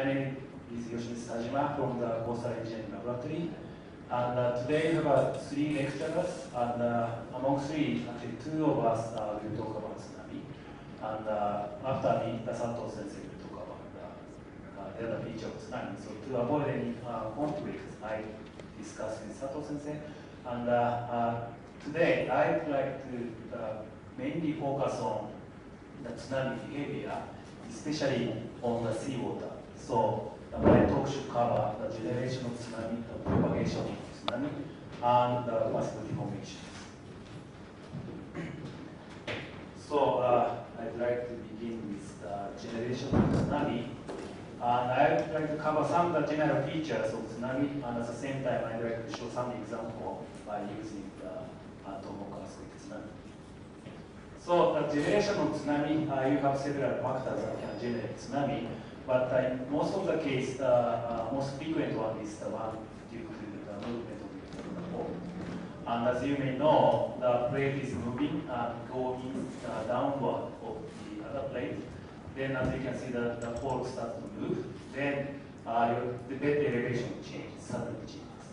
name is Yoshimitsu Tajima from the Coastal Engineering Laboratory. And today we have three lecturers, and among three, actually two of us will talk about tsunami. And after me, the Sato sensei will talk about the other feature of tsunami. So to avoid any conflicts, I discuss with Sato sensei. And today, I'd like to mainly focus on the tsunami behavior, especially on the seawater. So my talk should cover the generation of tsunami, the propagation of tsunami, and the possible deformations. So I'd like to begin with the generation of tsunami. And I'd like to cover some of the general features of tsunami, and at the same time, I'd like to show some example by using the Tomoko earthquake tsunami. So the generation of tsunami, you have several factors that can generate tsunami, but in most of the case, most frequent one is the one due to the movement of the pole. And as you may know, the plate is moving and going downward of the other plate. Then as you can see, the pole starts to move. Then the bed elevation changes, suddenly changes.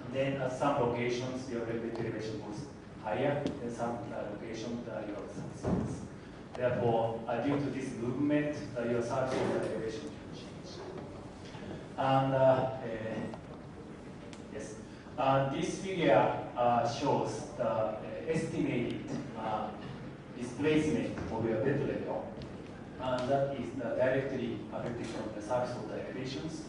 And then at some locations, your bed elevation goes higher. In some locations, your subsidence. Therefore, due to this movement, your surface elevation can change. And yes, this figure shows the estimated displacement of your bed level. And that is directly affected from the surface water elevations.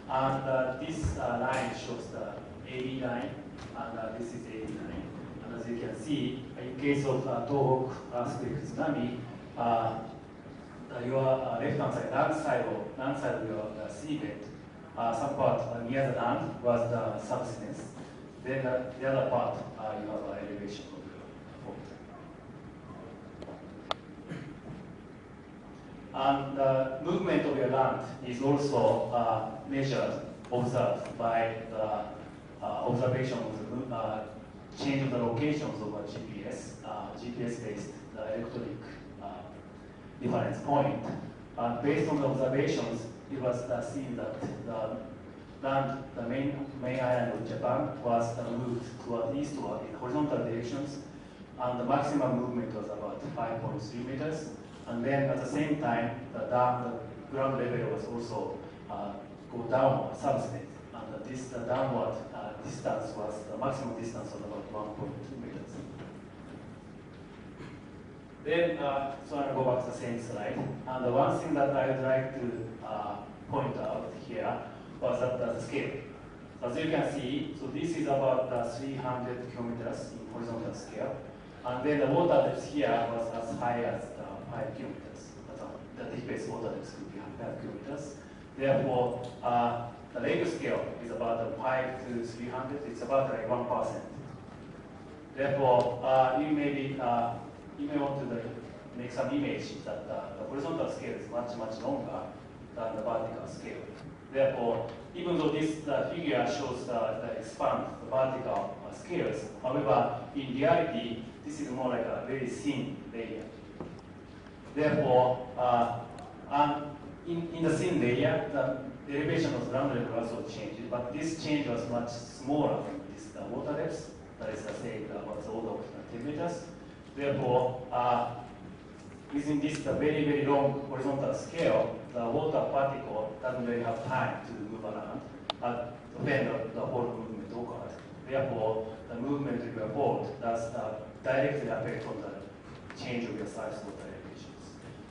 And this line shows the AB line, and this is AB line. And as you can see, in case of Tohoku earthquake tsunami, your left-hand side, land side of your seabed, some part near the land was the subsidence. Then the other part, you have elevation of your water. And the movement of your land is also measured, observed by the observation of the change of the locations of a GPS, GPS-based electronic difference point. And based on the observations, it was seen that the land, the main island of Japan was moved toward eastward in horizontal directions, and the maximum movement was about 5.3 meters. And then at the same time, the ground level was also go downward, subsidence. And this downward distance was, the maximum distance was about 1.2 meters. Then, so I'll go back to the same slide. And the one thing that I would like to point out here was that the scale. As you can see, so this is about 300 kilometers in horizontal scale. And then the water depth here was as high as 5 kilometers. The deepest water depth could be 5 kilometers. Therefore, the lake scale is about 5 to 300. It's about like 1%. Therefore, you may want to make some image that the horizontal scale is much longer than the vertical scale. Therefore, even though this figure shows the expand the vertical scales, however, in reality, this is more like a very thin layer. Therefore, in the thin layer, the elevation of ground level also changed, but this change was much smaller than this water depth. That is to say, what's the order of 10 meters. Therefore, using this very long horizontal scale, the water particle doesn't really have time to move around when the whole movement occurs. Therefore, the movement of your boat does directly affect on the change of your surface water elevations.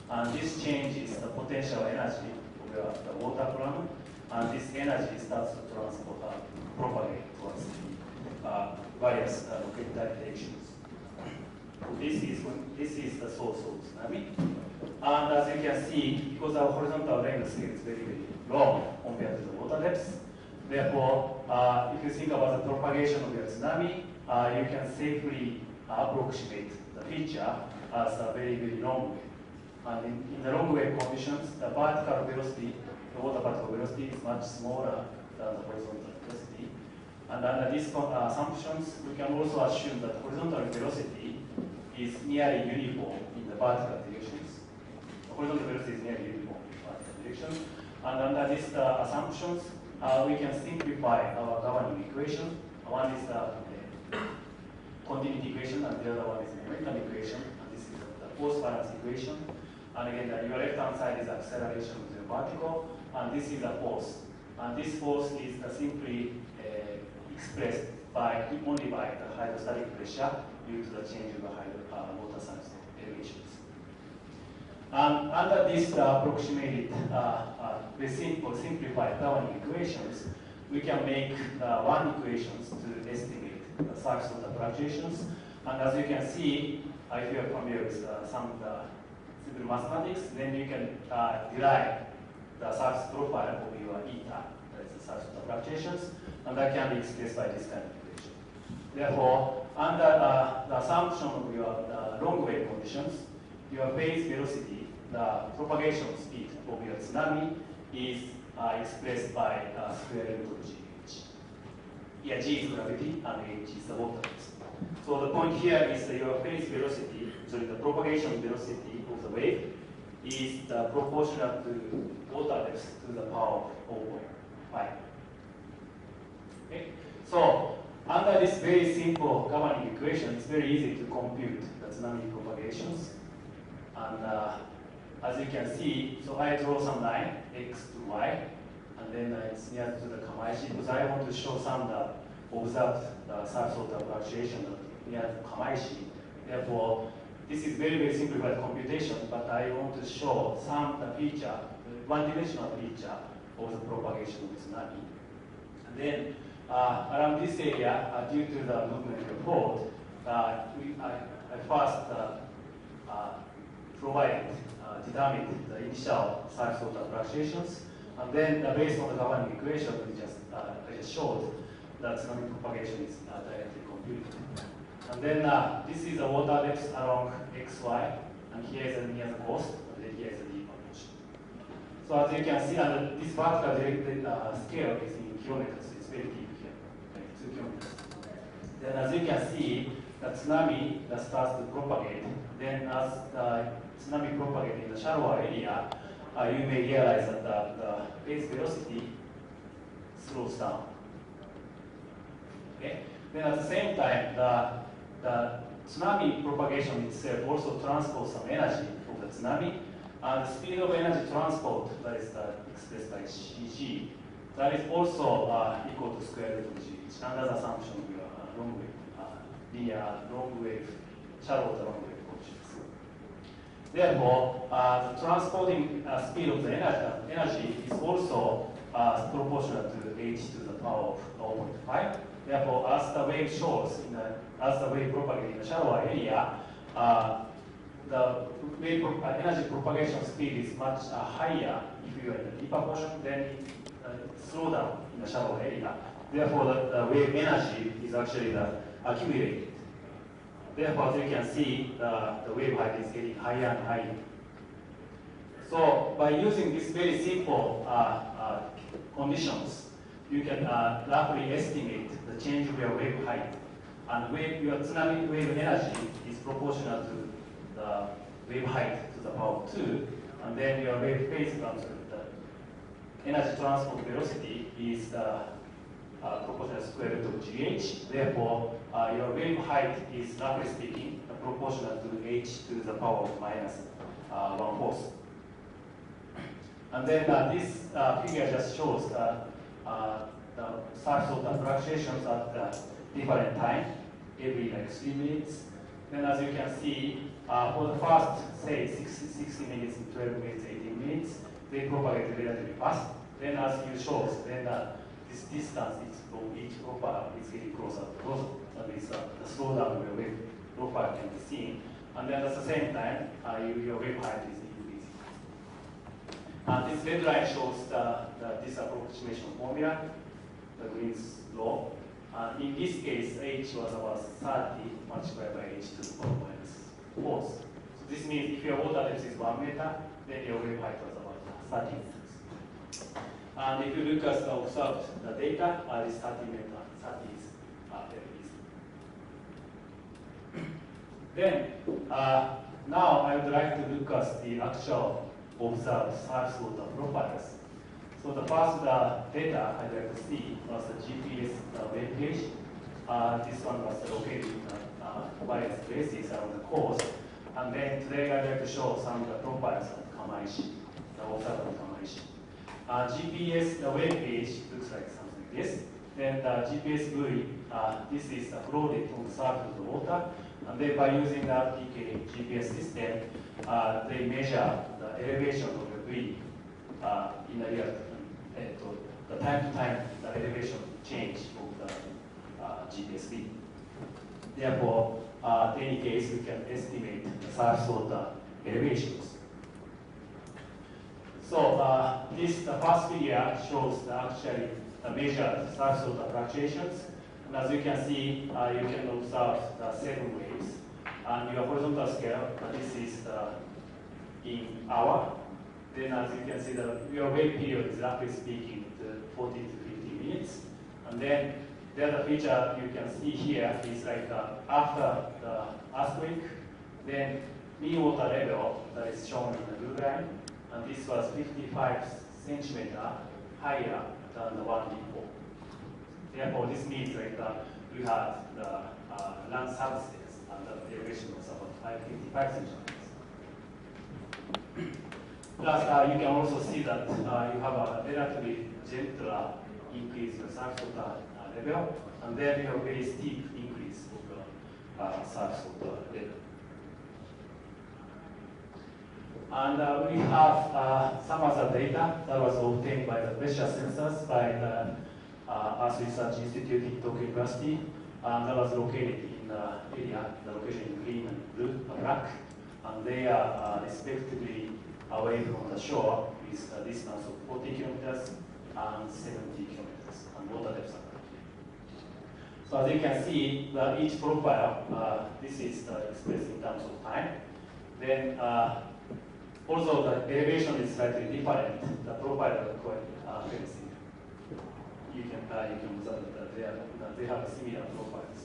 And this changes the potential energy of the water column, and this energy starts to propagate towards the various located directions. This is the source of tsunami. And as you can see, because our horizontal length scale is very long compared to the water depth, therefore, if you think about the propagation of your tsunami, you can safely approximate the feature as a very long wave. And in the long wave conditions, the vertical velocity, the water particle velocity is much smaller than the horizontal velocity. And under these assumptions, we can also assume that horizontal velocity is nearly uniform in the vertical directions. The horizontal velocity is nearly uniform in the vertical direction. And under these assumptions, we can simplify our governing equation. One is the continuity equation, and the other one is the momentum equation. And this is the force balance equation. And again, your left-hand side is acceleration to the vertical, and this is a force. And this force is simply expressed only by the hydrostatic pressure due to the change of the water surface elevations. And under this approximated, simplified governing equations, we can make one equations to estimate the surface water fluctuations. And as you can see, if you are familiar with some of the simple mathematics, then you can derive the surface profile of your eta, that is the surface water fluctuations, and that can be expressed by this kind of equation. Therefore, under the assumption of your long wave conditions, your phase velocity, the propagation speed of your tsunami is expressed by square root of gh. Here, g is gravity and h is the water depth. So the point here is that your phase velocity, sorry, the propagation velocity of the wave is proportional to water depth to the power of 0.5. Okay? So under this very simple governing equation, it's very easy to compute the tsunami propagations. And as you can see, so I draw some line, x to y, and then it's near to the Kamaishi, because I want to show some observed surface water fluctuation near to Kamaishi. Therefore, this is very, very simplified computation, but I want to show some feature, one-dimensional feature of the propagation of tsunami. And then around this area, due to the movement report, I first determined the initial surface water fluctuations, and then based on the governing equation I just showed, that tsunami propagation is directly computed. And then this is the water depth along xy, and here is near the coast, and then here is the deeper portion. So as you can see, this vertical directed scale is in kilometers. It's very deep here, like 2 kilometers. Then as you can see, the tsunami that starts to propagate. Then as the tsunami propagates in the shallower area, you may realize that the phase velocity slows down. Okay? Then at the same time, the tsunami propagation itself also transports some energy of the tsunami, and the speed of energy transport, that is expressed by Cg, that is also equal to square root of Gh, under the assumption of your long wave, linear long wave, shallow long wave conditions. Therefore, the transporting speed of the energy is also proportional to h to the power of 0.5. Therefore, as the wave shows, as the wave propagates in the shallower area, the wave energy propagation speed is much higher if you are in the deeper portion, then it slows down in the shallow area. Therefore, the wave energy is actually accumulated. Therefore, as you can see, the wave height is getting higher and higher. So, by using these very simple conditions, you can roughly estimate the change of your wave height. And your tsunami wave energy is proportional to the wave height to the power of 2. And then your wave phase transfer, the energy transport velocity is proportional square root of gh. Therefore, your wave height is, roughly speaking, proportional to h to the power of minus 1/4. And then this figure just shows the surface water fluctuations at different time, every like 3 minutes. Then as you can see, for the first, say, 60 minutes, 12 minutes, 18 minutes, they propagate relatively fast. Then as you show, then this distance from each profile is getting closer and closer. That means the slowdown of your wave profile can be seen. And then at the same time, your wave height is increasing. And this red line shows this approximation formula, the Green's law. In this case, h was about 30 multiplied by h to the power minus 4. So this means if your water depth is 1 meter, then your wave height was about 30 meters. And if you look at the observed data, this 30 meter, 30 is very easy. Then, now I would like to look at the actual observed surface water profiles. So the first data I'd like to see was the GPS web page. This one was located in various places around the coast. And then today I'd like to show some of the profiles of Kamaishi, the water of Kamaishi. GPS web page looks like something like this. Then the GPS buoy, this is floated on the surface of the water. And then by using the PK GPS system, they measure the elevation of the buoy in the real the time to time the elevation change of the GPS buoy. Therefore, in any case, we can estimate the surface water elevations. So the first figure shows actually the measured surface water fluctuations. And as you can see, you can observe the 7 waves. And your horizontal scale, this is in hour. Then as you can see, your wave period is roughly speaking 40 to 50 minutes. And then the other feature you can see here is like after the earthquake, then mean water level that is shown in the blue line. And this was 55 centimeters higher than the one before. Therefore, this means like we had the land surfaces and the elevation was about 55 centimeters. Plus, you can also see that you have a relatively gentler increase in the surface water level, and then you have a very steep increase of the surface water level. And we have some other data that was obtained by the pressure sensors by the Earth Research Institute in Tokyo University. That was located in the area, the location in green and blue, black. And they are respectively away from the shore with a distance of 40 kilometers and 70 kilometers, and water depth. So as you can see, each profile, this is expressed in terms of time. Then also the elevation is slightly different. The profile are quite very similar. You can observe that they have similar profiles.